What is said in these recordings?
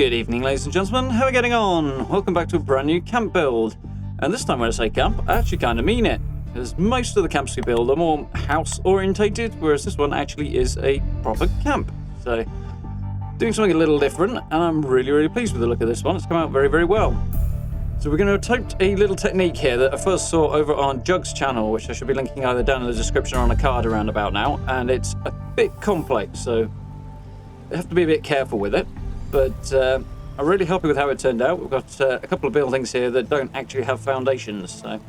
Good evening, ladies and gentlemen. How are we getting on? Welcome back to a brand new camp build. And this time when I say camp, I actually kind of mean it. Because most of the camps we build are more house-orientated, whereas this one actually is a proper camp. So, doing something a little different, and I'm really pleased with the look of this one. It's come out very well. So we're going to attempt a little technique here that I first saw over on Jug's channel, which I should be linking either down in the description or on a card around about now. And it's a bit complex, so you have to be a bit careful with it. But I'm really happy with how it turned out. We've got a couple of buildings here that don't actually have foundations, so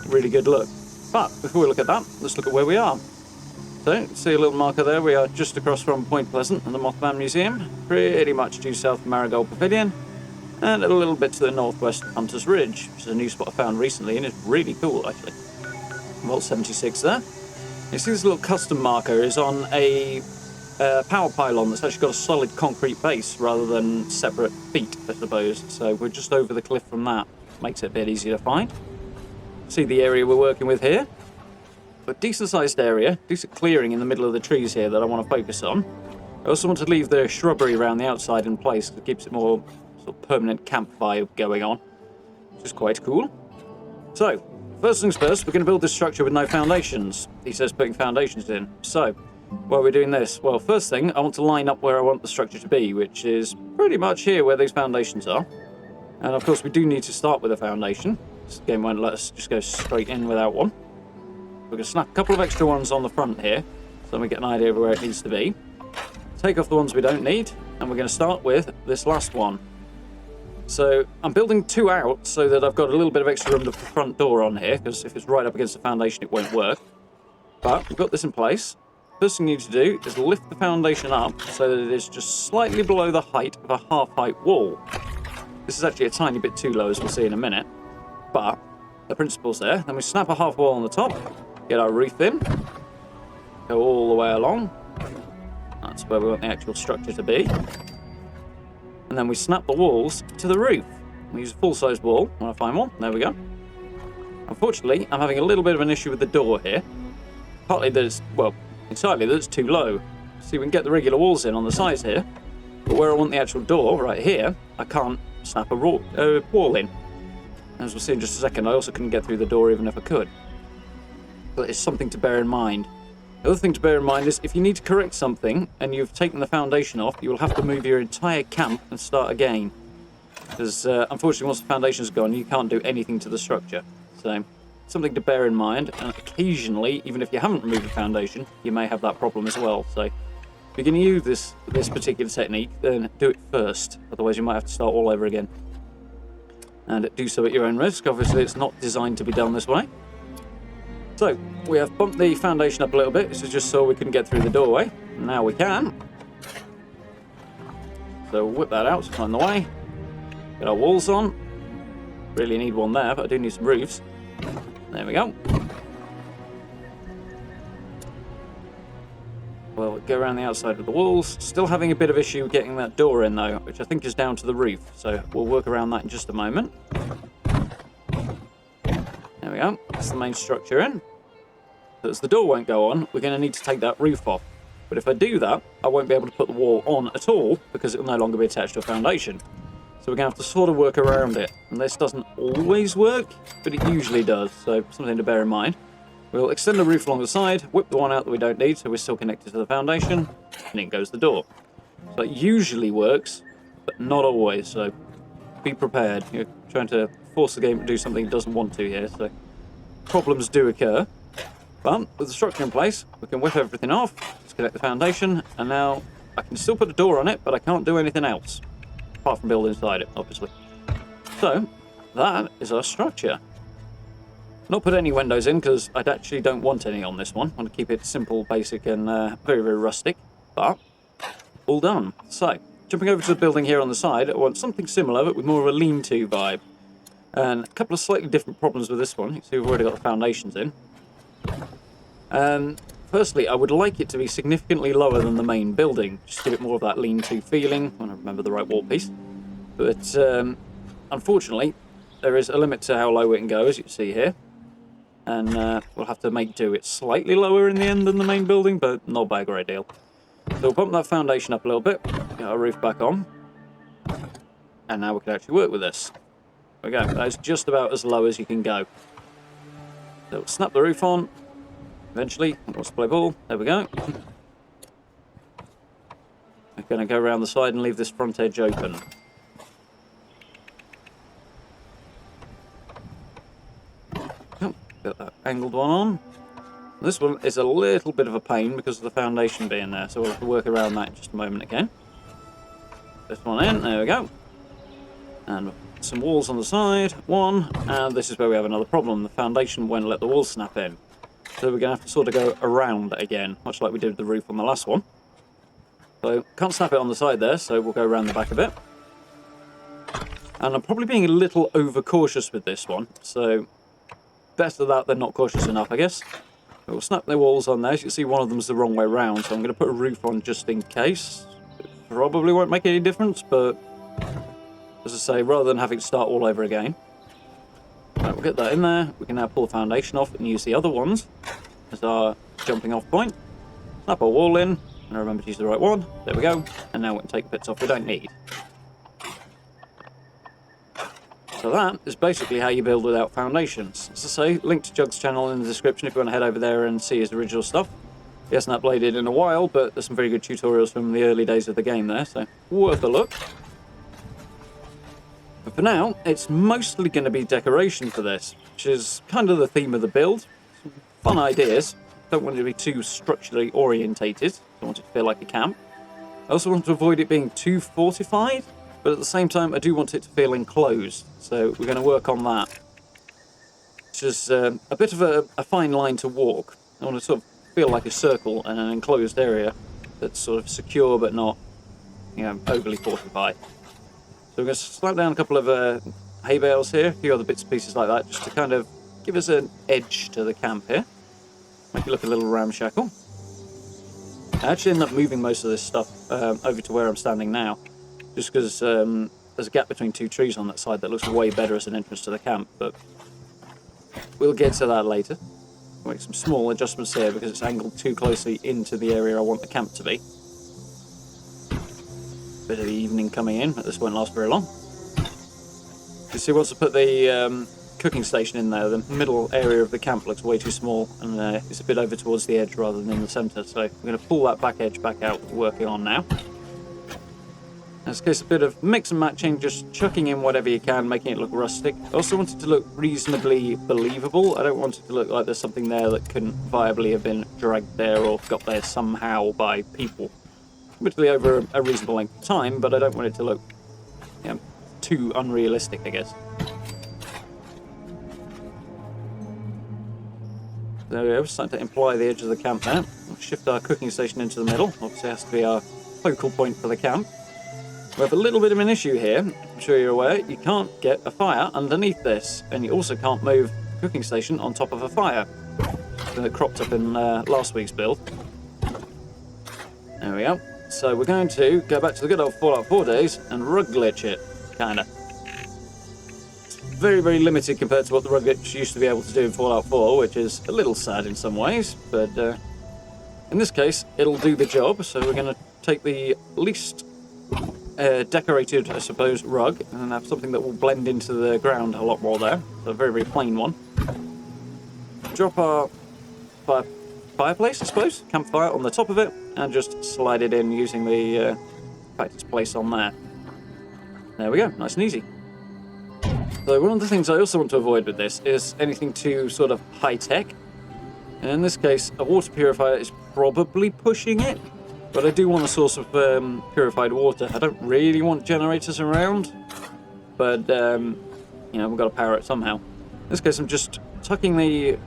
really good look. But before we look at that, let's look at where we are. So, see a little marker there. We are just across from Point Pleasant and the Mothman Museum, pretty much due south of Marigold Pavilion, and a little bit to the northwest of Hunter's Ridge, which is a new spot I found recently, and it's really cool, actually. Vault 76 there. You see this little custom marker is on a power pylon that's actually got a solid concrete base rather than separate feet, I suppose. So we're just over the cliff from that. Makes it a bit easier to find. See the area we're working with here. A decent sized area, decent clearing in the middle of the trees here that I want to focus on. I also want to leave the shrubbery around the outside in place because it keeps it more sort of permanent camp vibe going on, which is quite cool. So, first things first, we're going to build this structure with no foundations. He says putting foundations in. So, while we're doing this, well, first thing, I want to line up where I want the structure to be, which is pretty much here where these foundations are. And of course, we do need to start with a foundation. This game won't let us just go straight in without one. We're going to snap a couple of extra ones on the front here, so we get an idea of where it needs to be. Take off the ones we don't need, and we're going to start with this last one. So I'm building two out so that I've got a little bit of extra room to the front door on here, because if it's right up against the foundation, it won't work. But we've got this in place. First thing you need to do is lift the foundation up so that it is just slightly below the height of a half-height wall. This is actually a tiny bit too low, as we'll see in a minute. But the principle's there. Then we snap a half wall on the top, get our roof in, go all the way along. That's where we want the actual structure to be. And then we snap the walls to the roof. We use a full-size wall when I find one. There we go. Unfortunately, I'm having a little bit of an issue with the door here. Partly that it's, well, entirely that it's too low. See, we can get the regular walls in on the sides here, but where I want the actual door, right here, I can't snap a wall in. As we'll see in just a second, I also couldn't get through the door even if I could. But it's something to bear in mind. The other thing to bear in mind is if you need to correct something and you've taken the foundation off, you will have to move your entire camp and start again. Because unfortunately, once the foundation's gone, you can't do anything to the structure. So, something to bear in mind. And occasionally, even if you haven't removed the foundation, you may have that problem as well. So, if you're going to use this particular technique, then do it first. Otherwise, you might have to start all over again. And do so at your own risk. Obviously, it's not designed to be done this way. So, we have bumped the foundation up a little bit. This is just so we couldn't get through the doorway. Now we can. So, we'll whip that out, it's on the way. Get our walls on. Really need one there, but I do need some roofs. There we go. We'll go around the outside of the walls. Still having a bit of issue getting that door in, though, which I think is down to the roof. So, we'll work around that in just a moment. There we go, that's the main structure in. So as the door won't go on, we're going to need to take that roof off. But if I do that, I won't be able to put the wall on at all because it will no longer be attached to a foundation. So we're going to have to sort of work around it. And this doesn't always work, but it usually does, so something to bear in mind. We'll extend the roof along the side, whip the one out that we don't need so we're still connected to the foundation, and in goes the door. So it usually works, but not always, so be prepared. You're trying to force the game to do something it doesn't want to here, so problems do occur. But with the structure in place, we can whip everything off, disconnect the foundation, and now I can still put a door on it, but I can't do anything else, apart from build inside it, obviously. So, that is our structure. Not put any windows in, because I actually don't want any on this one. I want to keep it simple, basic, and very rustic, but all done. So, jumping over to the building here on the side, I want something similar, but with more of a lean-to vibe. And a couple of slightly different problems with this one. You can see we've already got the foundations in. Firstly, I would like it to be significantly lower than the main building. Just give it more of that lean-to feeling, when I remember the right wall piece. But unfortunately, there is a limit to how low it can go, as you can see here. And we'll have to make do. It's slightly lower in the end than the main building, but not by a great deal. So we'll bump that foundation up a little bit, get our roof back on. And now we can actually work with this. There we go. That's just about as low as you can go. So we'll snap the roof on. Eventually, wants to play ball. There we go. I'm going to go around the side and leave this front edge open. Oh, got that angled one on. This one is a little bit of a pain because of the foundation being there, so we'll have to work around that in just a moment again. This one in, there we go. And some walls on the side, one, and this is where we have another problem. The foundation won't let the walls snap in. So we're going to have to sort of go around again, much like we did with the roof on the last one. So, can't snap it on the side there, so we'll go around the back a bit. And I'm probably being a little overcautious with this one, so better that than not cautious enough, I guess. But we'll snap the walls on there. As you can see, one of them's the wrong way round, so I'm going to put a roof on just in case. It probably won't make any difference, but as I say, rather than having to start all over again. Right, we'll get that in there. We can now pull the foundation off and use the other ones as our jumping off point. Snap our wall in, and remember to use the right one. There we go. And now we can take the bits off we don't need. So that is basically how you build without foundations. As I say, link to Jug's channel in the description if you want to head over there and see his original stuff. He hasn't uploaded in a while, but there's some very good tutorials from the early days of the game there, so worth a look. But for now, it's mostly going to be decoration for this, which is kind of the theme of the build. Some fun ideas. Don't want it to be too structurally orientated. Don't want it to feel like a camp. I also want to avoid it being too fortified, but at the same time, I do want it to feel enclosed. So we're going to work on that. Which is a bit of a fine line to walk. I want to sort of feel like a circle and an enclosed area that's sort of secure but not, overly fortified. So we're going to slap down a couple of hay bales here, a few other bits and pieces like that, just to kind of give us an edge to the camp here. Make it look a little ramshackle. I actually end up moving most of this stuff over to where I'm standing now, just because there's a gap between two trees on that side that looks way better as an entrance to the camp, but we'll get to that later. We'll make some small adjustments here because it's angled too closely into the area I want the camp to be. Bit of the evening coming in, but this won't last very long. You see, once I put the cooking station in there, the middle area of the camp looks way too small, and it's a bit over towards the edge rather than in the centre, so we're going to pull that back edge back out, working on now. In this case, a bit of mix and matching, just chucking in whatever you can, making it look rustic. I also want it to look reasonably believable. I don't want it to look like there's something there that couldn't viably have been dragged there or got there somehow by people. Admittedly over a reasonable length of time, but I don't want it to look too unrealistic, I guess. There we go, starting to imply the edge of the camp now. We'll shift our cooking station into the middle. Obviously it has to be our focal point for the camp. We have a little bit of an issue here. I'm sure you're aware. You can't get a fire underneath this, and you also can't move the cooking station on top of a fire. That cropped up in last week's build. There we go. So we're going to go back to the good old Fallout 4 days and rug glitch it, kinda. Very, very limited compared to what the rug glitch used to be able to do in Fallout 4, which is a little sad in some ways, but in this case, it'll do the job. So we're going to take the least decorated, I suppose, rug, and have something that will blend into the ground a lot more there. So a very, very plain one. Drop our fireplace, I suppose, campfire on the top of it, and just slide it in using the practice place on there. There we go, nice and easy. So one of the things I also want to avoid with this is anything too sort of high-tech. And in this case, a water purifier is probably pushing it, but I do want a source of purified water. I don't really want generators around, but we've got to power it somehow. In this case, I'm just tucking the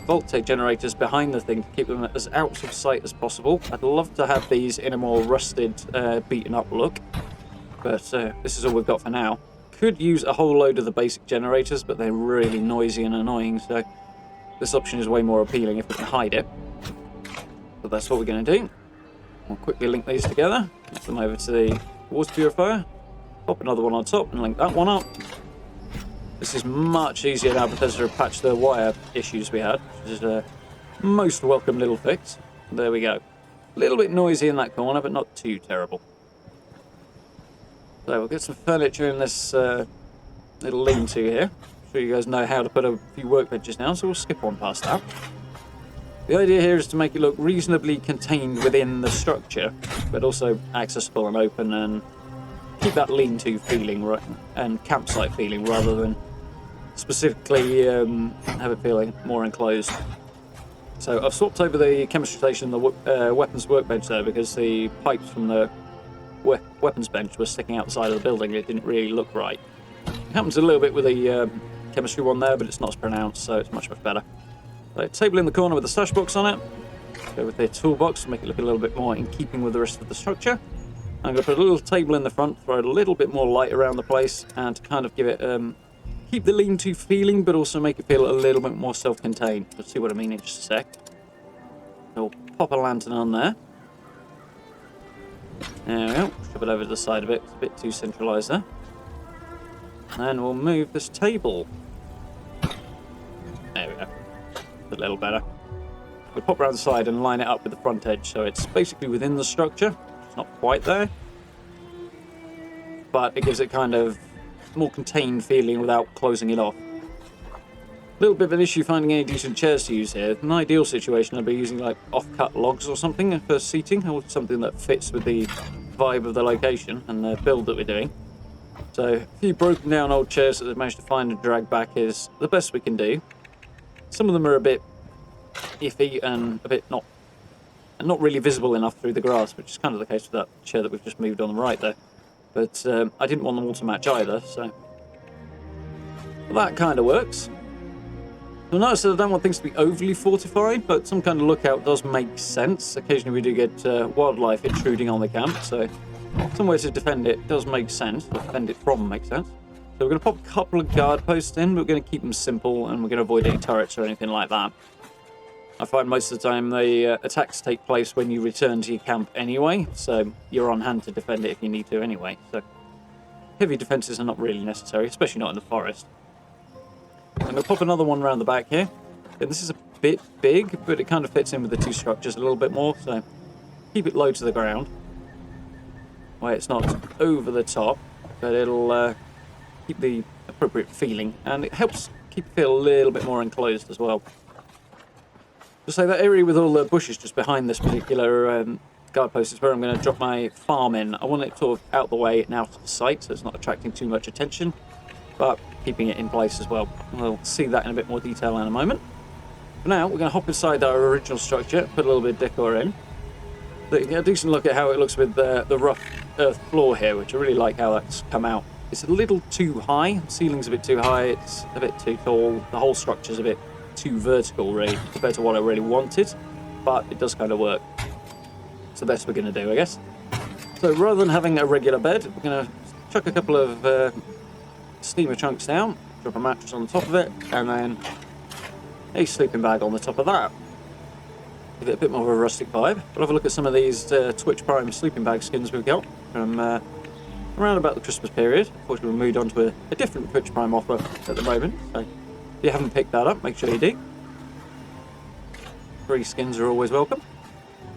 Voltaic generators behind the thing to keep them as out of sight as possible. I'd love to have these in a more rusted, beaten up look, but this is all we've got for now. Could use a whole load of the basic generators, but they're really noisy and annoying, so this option is way more appealing if we can hide it. So that's what we're going to do. We'll quickly link these together, get them over to the water purifier, pop another one on top and link that one up. This is much easier now because they've patched the wire issues we had, which is a most welcome little fix. There we go. A little bit noisy in that corner, but not too terrible. So we'll get some furniture in this little lean-to here. I'm sure you guys know how to put a few workbenches down, so we'll skip on past that. The idea here is to make it look reasonably contained within the structure, but also accessible and open, and keep that lean-to feeling and campsite feeling rather than specifically have it feeling more enclosed. So I've swapped over the chemistry station and the weapons workbench there because the pipes from the weapons bench were sticking outside of the building. It didn't really look right. It happens a little bit with the chemistry one there, but it's not as pronounced, so it's much better. So table in the corner with the stash box on it. Go with the toolbox to make it look a little bit more in keeping with the rest of the structure. I'm going to put a little table in the front, throw a little bit more light around the place, and to kind of give it keep the lean-to feeling, but also make it feel a little bit more self-contained. You'll see what I mean in just a sec. So we'll pop a lantern on there. There we go. Shove it over to the side a bit. It's a bit too centralised there. And we'll move this table. There we go. A little better. We'll pop around the side and line it up with the front edge, so it's basically within the structure. It's not quite there, but it gives it kind of more contained feeling without closing it off. A little bit of an issue finding any decent chairs to use here. An ideal situation, I'd be using like off-cut logs or something for seating, or something that fits with the vibe of the location and the build that we're doing. So a few broken down old chairs that they've managed to find and drag back is the best we can do. Some of them are a bit iffy and a bit not really visible enough through the grass, which is kind of the case with that chair that we've just moved on the right there. But I didn't want them all to match either, so that kind of works. You'll notice that I don't want things to be overly fortified, but some kind of lookout does make sense. Occasionally we do get wildlife intruding on the camp, so somewhere to defend it does make sense, or defend it from makes sense. So we're going to pop a couple of guard posts in, but we're going to keep them simple, and we're going to avoid any turrets or anything like that. I find most of the time the attacks take place when you return to your camp anyway, so you're on hand to defend it if you need to anyway. So heavy defences are not really necessary, especially not in the forest. I'm going to pop another one around the back here. And this is a bit big, but it kind of fits in with the two structures a little bit more, so keep it low to the ground. Where it's not over the top, but it'll keep the appropriate feeling, and it helps keep it feel a little bit more enclosed as well. To say that area with all the bushes just behind this particular guard post is where I'm going to drop my farm in. I want it sort of out the way and out of sight, so it's not attracting too much attention, but keeping it in place as well. We'll see that in a bit more detail in a moment. For now, we're going to hop inside our original structure, put a little bit of decor in. So you get a decent look at how it looks with the rough earth floor here, which I really like how that's come out. It's a little too high, the ceiling's a bit too high, it's a bit too tall, the whole structure's a bit too vertical really, compared to what I really wanted, but it does kind of work. It's the best we're going to do, I guess. So rather than having a regular bed, we're going to chuck a couple of steamer chunks down, drop a mattress on the top of it, and then a sleeping bag on the top of that. Give it a bit more of a rustic vibe. We'll have a look at some of these Twitch Prime sleeping bag skins we've got from around about the Christmas period. Unfortunately, we moved on to a different Twitch Prime offer at the moment, so if you haven't picked that up, make sure you do. Free skins are always welcome.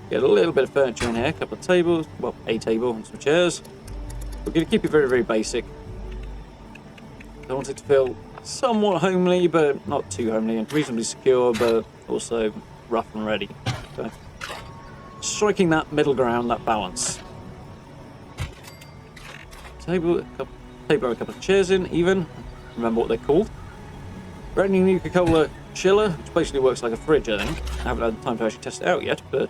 Get a little bit of furniture in here, a couple of tables, well, a table and some chairs. We're going to keep it very, very basic. I want it to feel somewhat homely, but not too homely, and reasonably secure, but also rough and ready. So, striking that middle ground, that balance. Table, a couple of chairs in, even. Remember what they're called. Brand new Nuka-Cola chiller, which basically works like a fridge, I think. I haven't had time to actually test it out yet, but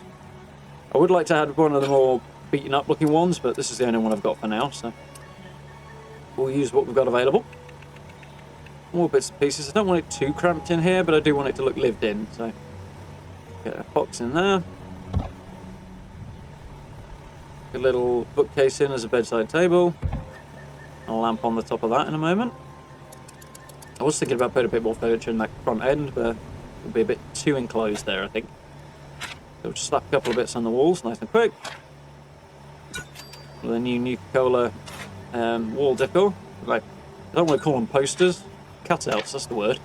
I would like to have one of the more beaten up looking ones, but this is the only one I've got for now, so we'll use what we've got available. More bits and pieces. I don't want it too cramped in here, but I do want it to look lived in, so get a box in there. A little bookcase in as a bedside table. A lamp on the top of that in a moment. I was thinking about putting a bit more furniture in that front end, but it'll be a bit too enclosed there, I think. So we'll just slap a couple of bits on the walls, nice and quick. With a new Nuka-Cola wall decor. Like, I don't want to call them posters. Cutouts, that's the word.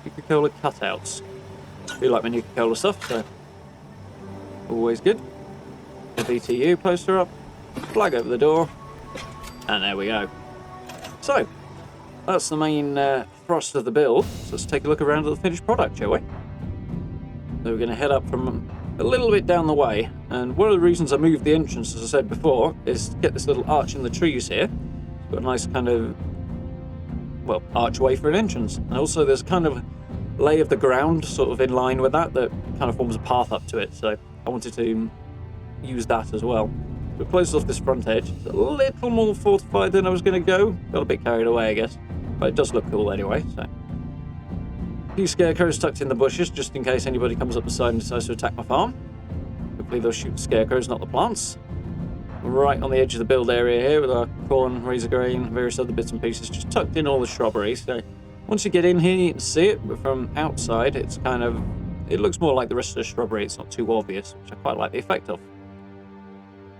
Nuka-Cola cutouts. I do like my Nuka-Cola stuff, so always good. A BTU poster up, flag over the door, And there we go. So, that's the main thrust of the build. So let's take a look around at the finished product, shall we? So we're going to head up from a little bit down the way. And one of the reasons I moved the entrance, as I said before, is to get this little arch in the trees here. It's got a nice kind of, well, archway for an entrance. And also there's kind of lay of the ground sort of in line with that kind of forms a path up to it. So I wanted to use that as well. So it closes off this front edge. It's a little more fortified than I was going to go. Got a bit carried away, I guess. But it does look cool anyway, so. A few scarecrows tucked in the bushes, just in case anybody comes up the side and decides to attack my farm. Hopefully they'll shoot the scarecrows, not the plants. Right on the edge of the build area here with our corn, razor grain, various other bits and pieces, just tucked in all the shrubbery. So once you get in here, you can see it, but from outside, it's kind of, it looks more like the rest of the shrubbery. It's not too obvious, which I quite like the effect of.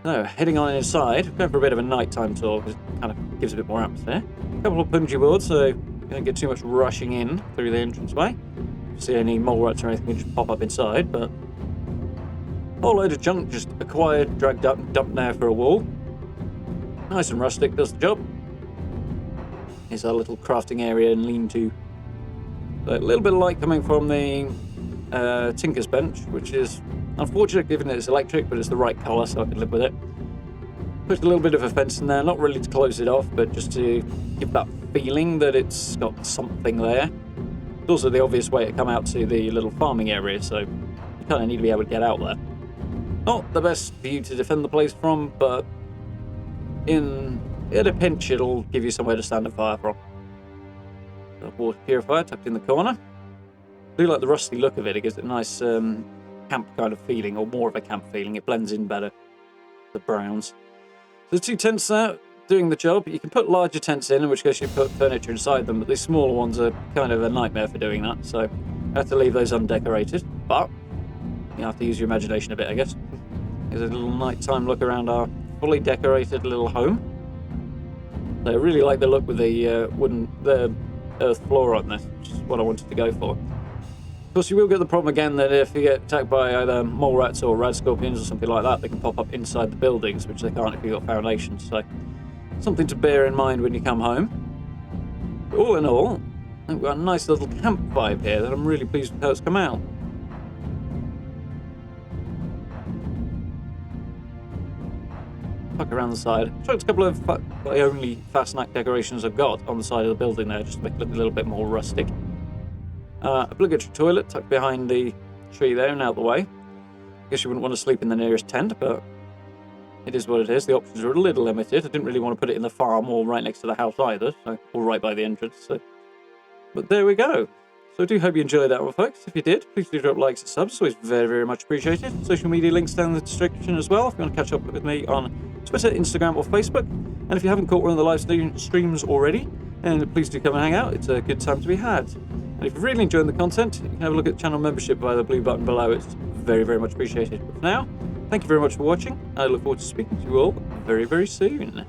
So, heading on inside, going for a bit of a nighttime tour because it kind of gives a bit more atmosphere. A couple of punji boards, so you don't get too much rushing in through the entranceway. If you see any mole rats or anything, you just pop up inside, but a whole load of junk just acquired, dragged up, and dumped there for a wall. Nice and rustic, does the job. Here's our little crafting area and lean-to. So a little bit of light coming from the Tinker's Bench, which is unfortunate given that it's electric, but it's the right colour, so I can live with it. Put a little bit of a fence in there, not really to close it off, but just to give that feeling that it's got something there. It's also the obvious way to come out to the little farming area, so you kind of need to be able to get out there. Not the best view to defend the place from, but in a pinch it'll give you somewhere to stand and fire from. The water purifier tucked in the corner. I do like the rusty look of it. It gives it a nice camp kind of feeling, or more of a camp feeling. It blends in better, the browns. So the two tents there doing the job. You can put larger tents in which case you put furniture inside them, but these smaller ones are kind of a nightmare for doing that, so I have to leave those undecorated, but you have to use your imagination a bit, I guess. Here's a little nighttime look around our fully decorated little home. So I really like the look with the the earth floor on this, which is what I wanted to go for. Of course, you will get the problem again that if you get attacked by either mole rats or rad scorpions or something like that, they can pop up inside the buildings, which they can't if you've got foundations. So, something to bear in mind when you come home. But all in all, we've got a nice little camp vibe here that I'm really pleased with how it's come out. Tuck around the side. I've tried a couple of the only fast-snack decorations I've got on the side of the building there, just to make it look a little bit more rustic. Obligatory toilet tucked behind the tree there and out the way. I guess you wouldn't want to sleep in the nearest tent, but it is what it is. The options are a little limited. I didn't really want to put it in the farm or right next to the house either, so, or right by the entrance. So. But there we go. So I do hope you enjoyed that one, folks. If you did, please do drop likes and subs. It's always very, very much appreciated. Social media links down in the description as well if you want to catch up with me on Twitter, Instagram, or Facebook. And if you haven't caught one of the live streams already, then please do come and hang out. It's a good time to be had. And if you're really enjoying the content, you can have a look at channel membership via the blue button below. It's very, very much appreciated. But for now, thank you very much for watching. I look forward to speaking to you all very, very soon.